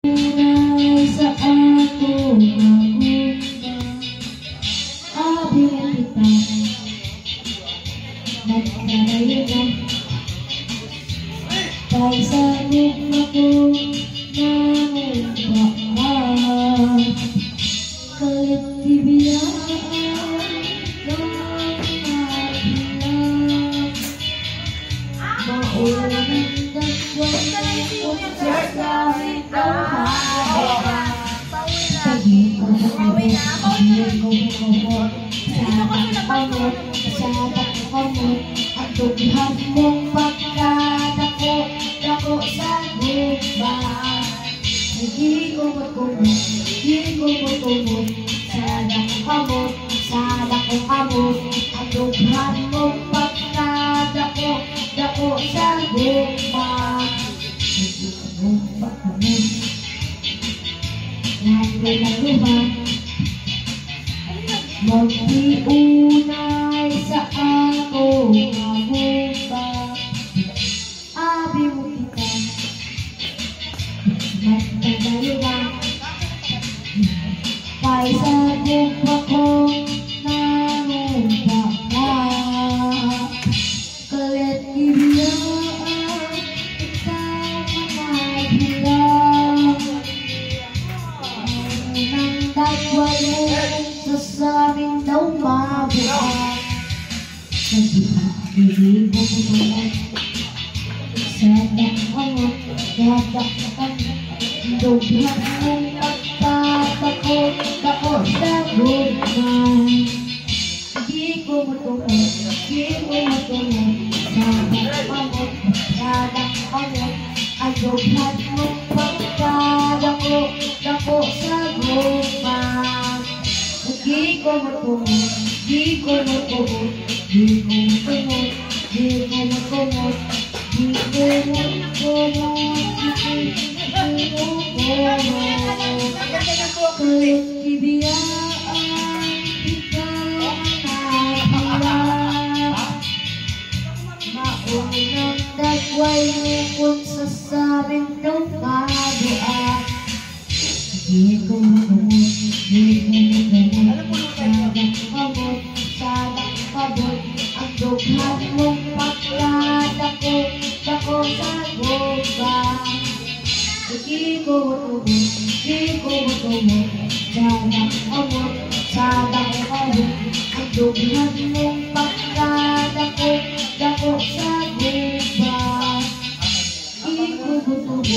Tunay sa ako magumba, abing kita magkalayo na. Kay sa lugma ko nangumba, kalit tibiyaan ng mahilap. Maulan ng dagway kung sa kahit ang mahaba. Sabi ko sa kamot, sabak kamot, at dughan mong pagkadako, dako sa guba. Hindi ko magkumot, sabak kamot, at dughan mong pagkadako, dako sa guba. Hindi ko magkumot, lagi na luman, magtiunay sa ako magumba, abi mo kita magtagayo na. Kay sa gumba ko nangumba ka, kalit ibiyaan ikaw managhilang. Nang dagway mo sasamin daw mabuhat, hindi mo kumalat sa dakamot, dagdakan dughan mong pagtatakot, dako sa gugman. Hindi ko matulog sa dakamot, ang dughan mong pagtadako, dako sa gugman. Di ko matumot, di ko matumot, di ko matumot, di ko matumot, di ko matumot, di ko matumot. Kalit ibiyaan ikaw nahilang. Maunang dagway mo kung sasabing nung kabuan. Di ko matumot, di ko matumot, sabak kabot, ang dughan mong pagkadako, dako sa guba. Di ko matumot, sabak kabot, ang dughan mong pagkadako, dako sa guba. Di ko matumot.